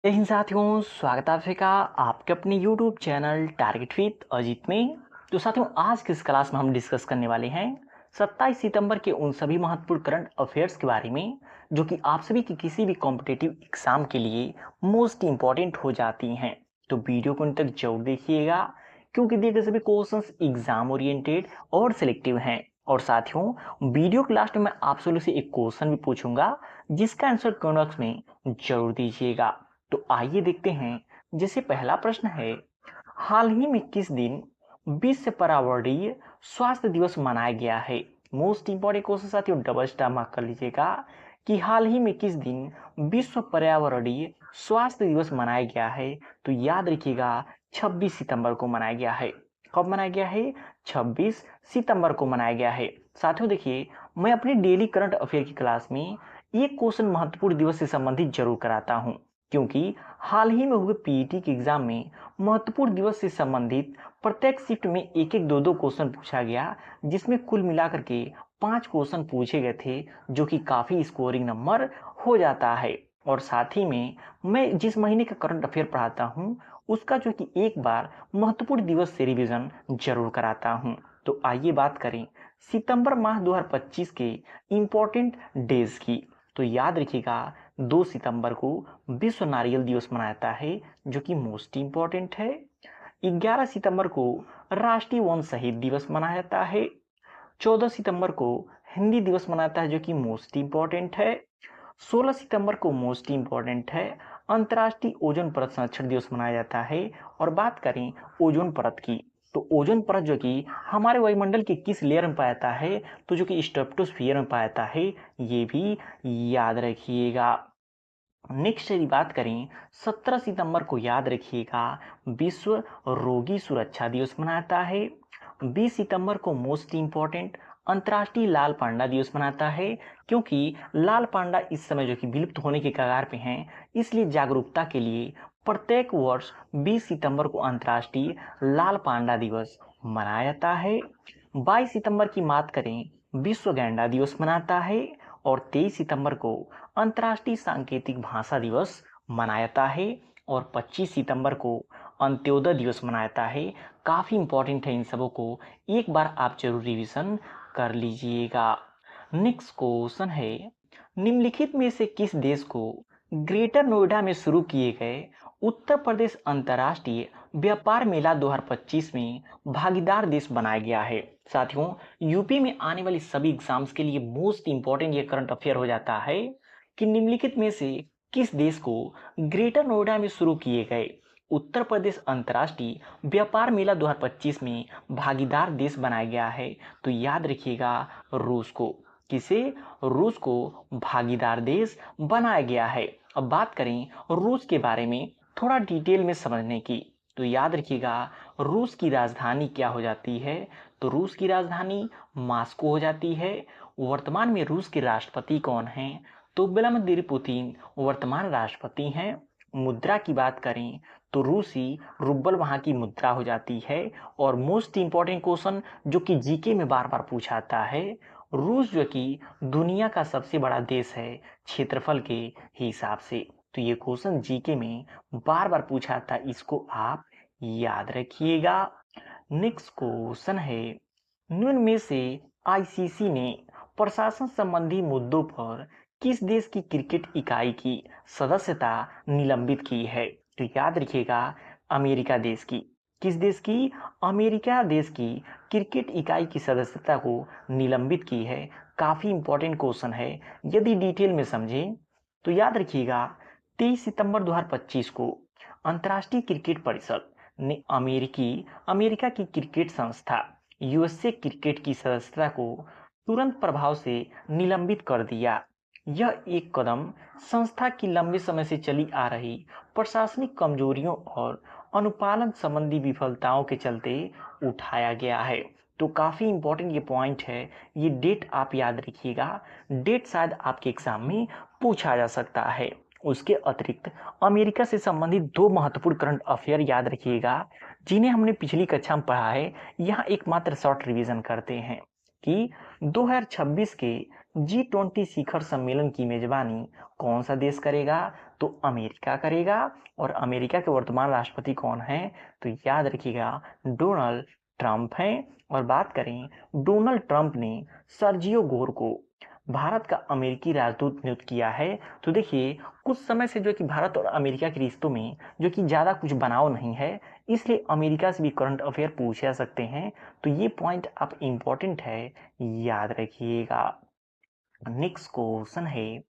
जय हिंद साथियों, स्वागत है आपका आपके अपने YouTube channel target with Ajit में। तो साथियों, आज की इस क्लास में हम डिस्कस करने वाले हैं 27 सितंबर के उन सभी महत्वपूर्ण करंट अफेयर्स के बारे में जो कि आप सभी की किसी भी कॉम्पिटिटिव एग्जाम के लिए मोस्ट इंपॉर्टेंट हो जाती हैं। तो वीडियो को अंत तक जरूर देखिएगा क्योंकि दिए गए सभी क्वेश्चंस एग्जाम ओरिएंटेड और सिलेक्टिव हैं। और साथियों, वीडियो के लास्ट में मैं आप सभी से एक क्वेश्चन भी पूछूंगा जिसका आंसर कमेंट बॉक्स में जरूर दीजिएगा। तो आइए देखते हैं। जैसे पहला प्रश्न है, हाल ही में किस दिन विश्व पर्यावरणीय स्वास्थ्य दिवस मनाया गया है। मोस्ट इंपॉर्टेंट क्वेश्चन साथियों, डबल स्टार मार्क कर लीजिएगा कि हाल ही में किस दिन विश्व पर्यावरणीय स्वास्थ्य दिवस मनाया गया है। तो याद रखिएगा 26 सितंबर को मनाया गया है। कब मनाया गया है? 26 सितंबर को मनाया गया है। साथियों देखिए, मैं अपने डेली करंट अफेयर की क्लास में एक क्वेश्चन महत्वपूर्ण दिवस से संबंधित जरूर कराता हूं क्योंकि हाल ही में हुए पीईटी के एग्जाम में महत्वपूर्ण दिवस से संबंधित प्रत्येक शिफ्ट में एक एक दो दो क्वेश्चन पूछा गया, जिसमें कुल मिलाकर के 5 क्वेश्चन पूछे गए थे जो कि काफी स्कोरिंग नंबर हो जाता है। और साथ ही में मैं जिस महीने का करंट अफेयर पढ़ाता हूं उसका जो कि एक बार महत्वपूर्ण दिवस से रिवीजन जरूर कराता हूं। तो आइए बात करें सितंबर माह 2025 के इम्पोर्टेंट डेज की। तो याद रखिएगा 2 सितंबर को विश्व नारियल दिवस मनाया जाता है जो कि मोस्ट इम्पोर्टेंट है। 11 सितंबर को राष्ट्रीय वन शहीद दिवस मनाया जाता है। 14 सितंबर को हिंदी दिवस मनाया जाता है जो कि मोस्ट इम्पोर्टेंट है। 16 सितंबर को मोस्ट इम्पोर्टेंट है अंतर्राष्ट्रीय ओजोन परत संरक्षण दिवस मनाया जाता है। और बात करें ओजोन परत की, तो ओजोन परत जो कि हमारे वायुमंडल के किस लेयर में पाया जाता है, तो जो कि स्ट्रेटोस्फीयर में पाया जाता है, ये भी याद रखिएगा। नेक्स्ट यदि बात करें 17 सितंबर को याद रखिएगा विश्व रोगी सुरक्षा दिवस मनाता है। 20 सितंबर को मोस्ट इम्पोर्टेंट अंतर्राष्ट्रीय लाल पांडा दिवस मनाता है क्योंकि लाल पांडा इस समय जो कि विलुप्त होने के कगार पे हैं, इसलिए जागरूकता के लिए प्रत्येक वर्ष 20 सितंबर को अंतर्राष्ट्रीय लाल पांडा दिवस मनाया जाता है। 22 सितंबर की बात करें विश्व गैंडा दिवस मनाता है। और 23 सितंबर को अंतर्राष्ट्रीय सांकेतिक भाषा दिवस मनाया जाता है। और 25 सितंबर को अंत्योदय दिवस मनाया जाता है। काफी इंपॉर्टेंट है, इन सबों को एक बार आप जरूर रिवीजन कर लीजिएगा। नेक्स्ट क्वेश्चन है, निम्नलिखित में से किस देश को ग्रेटर नोएडा में शुरू किए गए उत्तर प्रदेश अंतर्राष्ट्रीय व्यापार मेला 2025 में भागीदार देश बनाया गया है। साथियों, यूपी में आने वाली सभी एग्जाम्स के लिए मोस्ट इंपॉर्टेंट ये करंट अफेयर हो जाता है कि निम्नलिखित में से किस देश को ग्रेटर नोएडा में शुरू किए गए उत्तर प्रदेश अंतर्राष्ट्रीय व्यापार मेला 2025 में भागीदार देश बनाया गया है। तो याद रखिएगा रूस को। किसे? रूस को भागीदार देश बनाया गया है। अब बात करें रूस के बारे में थोड़ा डिटेल में समझने की, तो याद रखिएगा रूस की राजधानी क्या हो जाती है, तो रूस की राजधानी मास्को हो जाती है। वर्तमान में रूस के राष्ट्रपति कौन हैं, तो व्लादिमीर पुतिन वर्तमान राष्ट्रपति हैं। मुद्रा की बात करें तो रूसी रुबल वहां की मुद्रा हो जाती है। और मोस्ट इंपॉर्टेंट क्वेश्चन जो कि जीके में बार बार पूछा जाता है, रूस जो कि दुनिया का सबसे बड़ा देश है क्षेत्रफल के हिसाब से, तो ये क्वेश्चन जीके में बार बार पूछा था, इसको आप याद रखिएगा। नेक्स्ट क्वेश्चन है, निम्न में से आईसीसी ने प्रशासन संबंधी मुद्दों पर किस देश की क्रिकेट इकाई की सदस्यता निलंबित की है? तो याद रखिएगा अमेरिका देश की। किस देश की? अमेरिका देश की क्रिकेट इकाई की सदस्यता को निलंबित की है। काफी इंपॉर्टेंट क्वेश्चन है, यदि डिटेल में समझें तो याद रखिएगा 23 सितंबर 2025 को अंतर्राष्ट्रीय क्रिकेट परिषद ने अमेरिका की क्रिकेट संस्था यूएसए क्रिकेट की सदस्यता को तुरंत प्रभाव से निलंबित कर दिया। यह एक कदम संस्था की लंबे समय से चली आ रही प्रशासनिक कमजोरियों और अनुपालन संबंधी विफलताओं के चलते उठाया गया है। तो काफी इंपॉर्टेंट ये पॉइंट है, ये डेट आप याद रखिएगा, डेट शायद आपके एग्जाम में पूछा जा सकता है। उसके अतिरिक्त अमेरिका से संबंधित 2 महत्वपूर्ण करंट अफेयर याद रखिएगा जिन्हें हमने पिछली कक्षा में पढ़ा है। यहाँ एकमात्र शॉर्ट रिवीजन करते हैं कि 2026 के G20 शिखर सम्मेलन की मेजबानी कौन सा देश करेगा? तो अमेरिका करेगा। और अमेरिका के वर्तमान राष्ट्रपति कौन हैं? तो याद रखिएगा, डोनाल्ड ट्रंप हैं। और बात करें, डोनाल्ड ट्रंप ने सर्जियो गोर को भारत का अमेरिकी राजदूत नियुक्त किया है। तो देखिए, कुछ समय से जो कि भारत और अमेरिका के रिश्तों में जो कि ज़्यादा कुछ बनाव नहीं है, इसलिए अमेरिका से भी करंट अफेयर पूछ जा सकते हैं। तो ये पॉइंट आप इम्पोर्टेंट है, याद रखिएगा। नेक्स्ट क्वेश्चन है,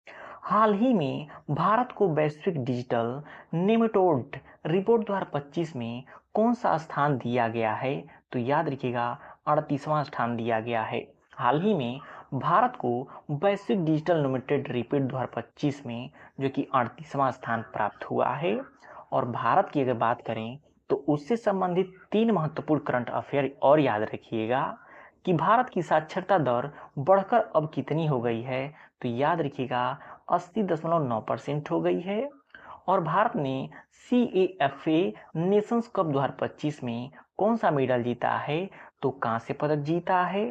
हाल ही में भारत को वैश्विक डिजिटल नेमेटोड रिपोर्ट 2025 में कौन सा स्थान दिया गया है? तो याद रखिएगा, 38वां स्थान दिया गया है। हाल ही में भारत को वैश्विक डिजिटल नेमेटोड रिपोर्ट 2025 में जो कि 38वां स्थान प्राप्त हुआ है। और भारत की अगर बात करें तो उससे संबंधित 3 महत्वपूर्ण करंट अफेयर और याद रखिएगा कि भारत की साक्षरता दर बढ़कर अब कितनी हो गई है? तो याद रखिएगा, 80.9% हो गई है। और भारत ने CAFA नेशंस कप 2025 में कौन सा मेडल जीता है? तो कांस्य पदक जीता है।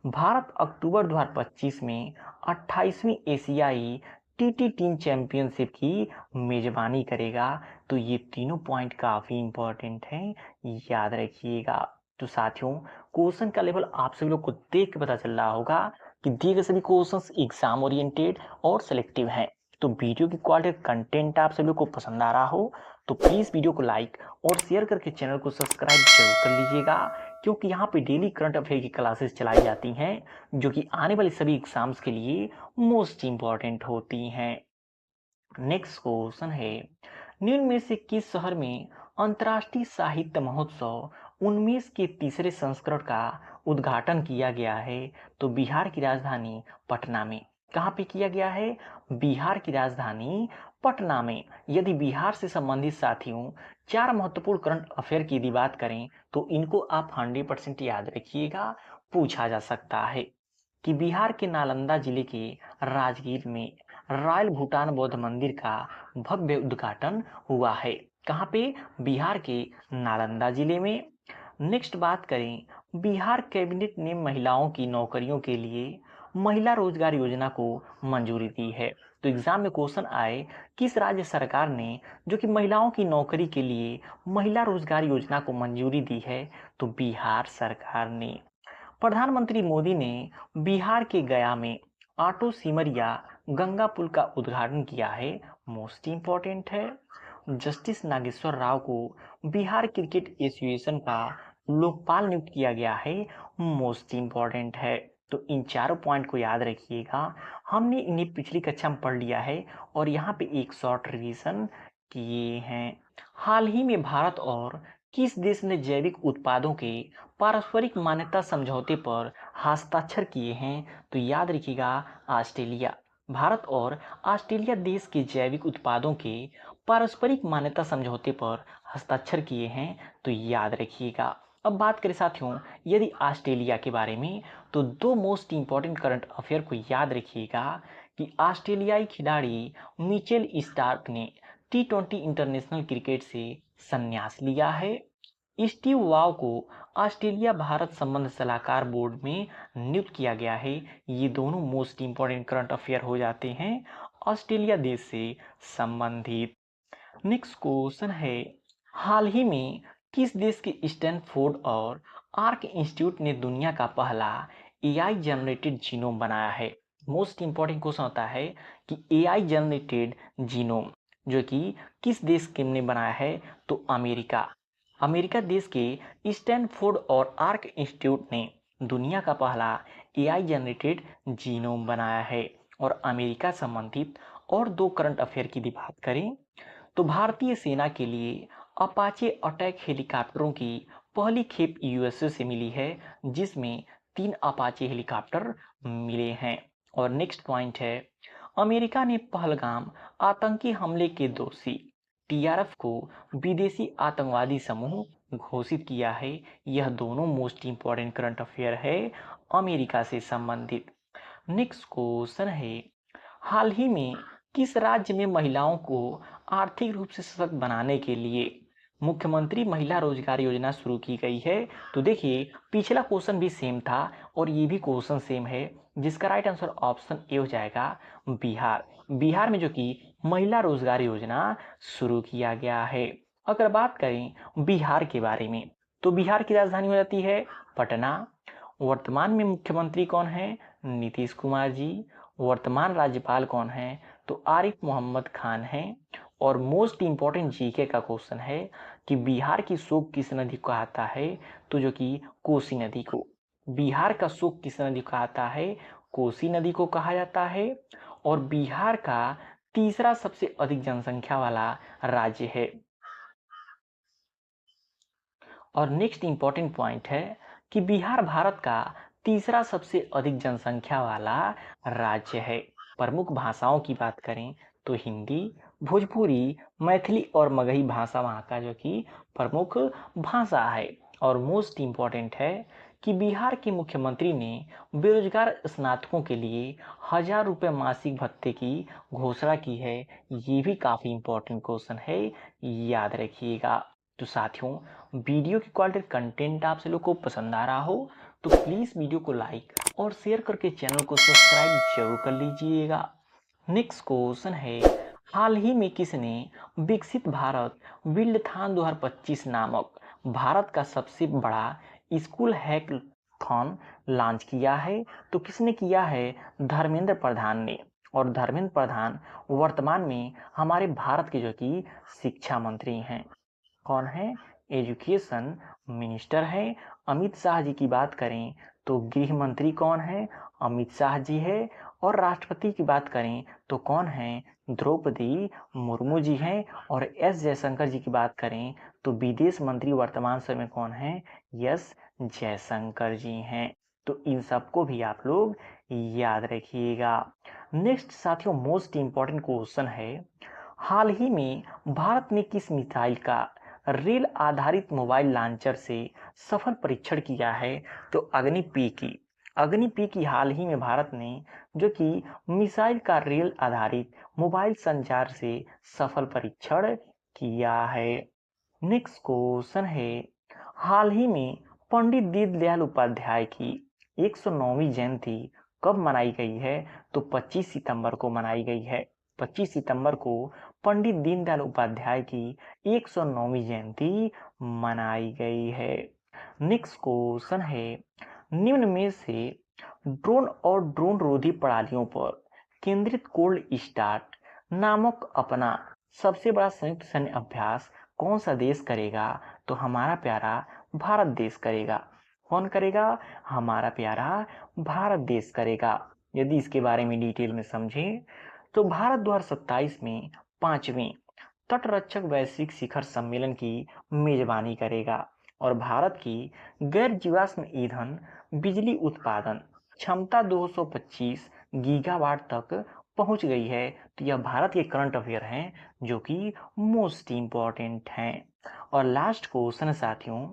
भारत अक्टूबर 2025 में 28वीं एशियाई TT टीम चैंपियनशिप की मेजबानी करेगा। तो ये तीनों पॉइंट काफ़ी इंपॉर्टेंट हैं, याद रखिएगा। तो साथियों, क्वेश्चन का लेवल आप सभी लोग को देख के पता चल रहा होगा कि दिए गए सभी क्वेश्चंस एग्जाम ओरिएंटेड और सिलेक्टिव हैं। तो वीडियो की क्वालिटी कंटेंट आप सभी लोग को पसंद आ रहा हो तो प्लीज़ वीडियो को लाइक और शेयर करके चैनल को सब्सक्राइब जरूर कर लीजिएगा, क्योंकि यहाँ पे डेली करंट अफेयर की क्लासेस चलाई जाती हैं जो कि आने वाले सभी एग्जाम्स के लिए मोस्ट इम्पॉर्टेंट होती हैं। नेक्स्ट क्वेश्चन है, निम्न में से किस शहर में अंतर्राष्ट्रीय साहित्य महोत्सव 19 के तीसरे संस्करण का उद्घाटन किया गया है? तो बिहार की राजधानी पटना में। कहाँ पे किया गया है? बिहार की राजधानी पटना में। यदि बिहार से संबंधित साथियों 4 महत्वपूर्ण करंट अफेयर की यदि बात करें तो इनको आप 100% याद रखिएगा, पूछा जा सकता है कि बिहार के नालंदा जिले के राजगीर में रॉयल भूटान बौद्ध मंदिर का भव्य उद्घाटन हुआ है। कहाँ पे? बिहार के नालंदा जिले में। नेक्स्ट बात करें, बिहार कैबिनेट ने महिलाओं की नौकरियों के लिए महिला रोजगार योजना को मंजूरी दी है। तो एग्जाम में क्वेश्चन आए, किस राज्य सरकार ने जो कि महिलाओं की नौकरी के लिए महिला रोजगार योजना को मंजूरी दी है? तो बिहार सरकार ने। प्रधानमंत्री मोदी ने बिहार के गया में ऑटो सिमरिया गंगा पुल का उद्घाटन किया है, मोस्ट इम्पॉर्टेंट है। जस्टिस नागेश्वर राव को बिहार क्रिकेट एसोसिएशन का लोकपाल नियुक्त किया गया है, मोस्ट इम्पॉर्टेंट है। तो इन चारों पॉइंट को याद रखिएगा, हमने इन्हें पिछली कक्षा में पढ़ लिया है और यहाँ पे एक शॉर्ट रिवीजन किए हैं। हाल ही में भारत और किस देश ने जैविक उत्पादों के पारस्परिक मान्यता समझौते पर हस्ताक्षर किए हैं? तो याद रखिएगा, ऑस्ट्रेलिया। भारत और ऑस्ट्रेलिया देश के जैविक उत्पादों के पारस्परिक मान्यता समझौते पर हस्ताक्षर किए हैं, तो याद रखिएगा। अब बात करें साथियों यदि ऑस्ट्रेलिया के बारे में, तो 2 मोस्ट इंपॉर्टेंट करंट अफेयर को याद रखिएगा कि ऑस्ट्रेलियाई खिलाड़ी मिचेल स्टार्क ने T20 इंटरनेशनल क्रिकेट से संन्यास लिया है। स्टीव वाव को ऑस्ट्रेलिया भारत संबंध सलाहकार बोर्ड में नियुक्त किया गया है। ये दोनों मोस्ट इंपॉर्टेंट करंट अफेयर हो जाते हैं ऑस्ट्रेलिया देश से संबंधित। नेक्स्ट क्वेश्चन है, हाल ही में किस देश के स्टैनफोर्ड और आर्क इंस्टीट्यूट ने दुनिया का पहला एआई जनरेटेड जीनोम बनाया है? मोस्ट इंपॉर्टेंट क्वेश्चन होता है कि एआई जनरेटेड जीनोम जो कि किस देश के ने बनाया है? तो अमेरिका। अमेरिका देश के स्टैनफोर्ड और आर्क इंस्टीट्यूट ने दुनिया का पहला एआई जनरेटेड जीनोम बनाया है। और अमेरिका संबंधित और 2 करंट अफेयर की बात करें तो भारतीय सेना के लिए अपाचे अटैक हेलीकॉप्टरों की पहली खेप यूएसए से मिली है, जिसमें 3 अपाचे हेलीकॉप्टर मिले हैं। और नेक्स्ट पॉइंट है, अमेरिका ने पहलगाम आतंकी हमले के दोषी टीआरएफ को विदेशी आतंकवादी समूह घोषित किया है। यह दोनों मोस्ट इंपॉर्टेंट करंट अफेयर है अमेरिका से संबंधित। नेक्स्ट क्वेश्चन है, हाल ही में किस राज्य में महिलाओं को आर्थिक रूप से सशक्त बनाने के लिए मुख्यमंत्री महिला रोजगार योजना शुरू की गई है। तो देखिए पिछला क्वेश्चन भी सेम था और ये भी क्वेश्चन सेम है, जिसका राइट आंसर ऑप्शन ए हो जाएगा बिहार। बिहार में जो कि महिला रोजगार योजना शुरू किया गया है। अगर बात करें बिहार के बारे में, तो बिहार की राजधानी हो जाती है पटना। वर्तमान में मुख्यमंत्री कौन है? नीतीश कुमार जी। वर्तमान राज्यपाल कौन है? तो आरिफ मोहम्मद खान हैं। और मोस्ट इंपॉर्टेंट जीके का क्वेश्चन है कि बिहार की शोक किस नदी को कहता है? तो जो कि कोसी नदी को। बिहार का शोक किस नदी को कहता है? कोसी नदी को कहा जाता है। और बिहार का तीसरा सबसे अधिक जनसंख्या वाला राज्य है। और नेक्स्ट इंपॉर्टेंट पॉइंट है कि बिहार भारत का तीसरा सबसे अधिक जनसंख्या वाला राज्य है। प्रमुख भाषाओं की बात करें तो हिंदी, भोजपुरी, मैथिली और मगही भाषा वहाँ का जो कि प्रमुख भाषा है। और मोस्ट इम्पॉर्टेंट है कि बिहार के मुख्यमंत्री ने बेरोजगार स्नातकों के लिए 1,000 रुपये मासिक भत्ते की घोषणा की है। ये भी काफ़ी इम्पोर्टेंट क्वेश्चन है, याद रखिएगा। तो साथियों, वीडियो की क्वालिटी कंटेंट आप लोग को पसंद आ रहा हो तो प्लीज़ वीडियो को लाइक और शेयर करके चैनल को सब्सक्राइब जरूर कर लीजिएगा। नेक्स्ट क्वेश्चन है, हाल ही में किसने विकसित भारत बिल्डथॉन 2025 नामक भारत का सबसे बड़ा स्कूल हैकाथॉन लॉन्च किया है? तो किसने किया है? धर्मेंद्र प्रधान ने। और धर्मेंद्र प्रधान वर्तमान में हमारे भारत के जो कि शिक्षा मंत्री हैं। कौन है? एजुकेशन मिनिस्टर है। अमित शाह जी की बात करें तो गृह मंत्री कौन है? अमित शाह जी है। और राष्ट्रपति की बात करें तो कौन है? द्रौपदी मुर्मू जी हैं। और एस जयशंकर जी की बात करें तो विदेश मंत्री वर्तमान समय में कौन है? एस जयशंकर जी हैं। तो इन सबको भी आप लोग याद रखिएगा। नेक्स्ट साथियों, मोस्ट इंपॉर्टेंट क्वेश्चन है, हाल ही में भारत ने किस मिसाइल का रेल आधारित मोबाइल लॉन्चर से सफल परीक्षण किया है? तो अग्नि-पी की हाल ही में भारत ने जो कि मिसाइल का रेल आधारित मोबाइल संचार से सफल परीक्षण किया है। नेक्स्ट क्वेश्चन है, हाल ही में पंडित दीनदयाल उपाध्याय की 109वीं जयंती कब मनाई गई है? तो 25 सितंबर को मनाई गई है। 25 सितंबर को पंडित दीनदयाल उपाध्याय की 109वीं जयंती मनाई गई है। नेक्स्ट क्वेश्चन है, निम्न में से ड्रोन और ड्रोन रोधी प्रणालियों पर केंद्रित कोल्ड स्टार्ट नामक अपना सबसे बड़ा संयुक्त सैन्य अभ्यास कौन सा देश करेगा? तो हमारा प्यारा भारत देश करेगा। कौन करेगा? हमारा प्यारा भारत देश करेगा। यदि इसके बारे में डिटेल में समझें तो भारत 2027 में 5वें तटरक्षक वैश्विक शिखर सम्मेलन की मेजबानी करेगा। और भारत की गैर जीवाश्म ईंधन बिजली उत्पादन क्षमता 225 गीगावाट तक पहुंच गई है। तो यह भारत के करंट अफेयर हैं जो कि मोस्ट इम्पॉर्टेंट हैं। और लास्ट क्वेश्चन साथियों,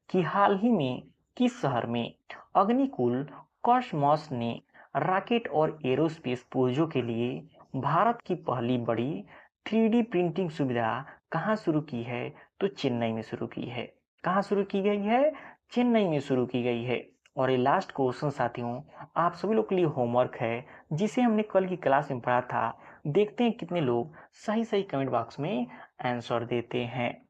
कि हाल ही में किस शहर में अग्निकुल कॉस्मॉस ने रॉकेट और एरोस्पेस पुर्जों के लिए भारत की पहली बड़ी 3D प्रिंटिंग सुविधा कहाँ शुरू की है? तो चेन्नई में शुरू की है। कहाँ शुरू की गई है? चेन्नई में शुरू की गई है। और ये लास्ट क्वेश्चन साथियों आप सभी लोग के लिए होमवर्क है, जिसे हमने कल की क्लास में पढ़ा था। देखते हैं कितने लोग सही सही कमेंट बॉक्स में आंसर देते हैं।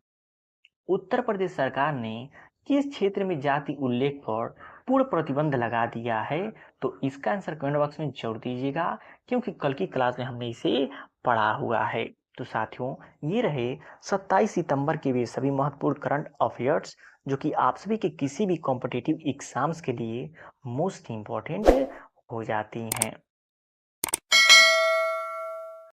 उत्तर प्रदेश सरकार ने किस क्षेत्र में जाति उल्लेख पर पूर्ण प्रतिबंध लगा दिया है? तो इसका आंसर कमेंट बॉक्स में जरूर दीजिएगा, क्योंकि कल की क्लास में हमने इसे पढ़ा हुआ है। तो साथियों, ये रहे 27 सितंबर के भी सभी महत्वपूर्ण करंट अफेयर्स, जो कि आप सभी के किसी भी कॉम्पिटिटिव एग्जाम्स के लिए मोस्ट इम्पॉर्टेंट हो जाती हैं।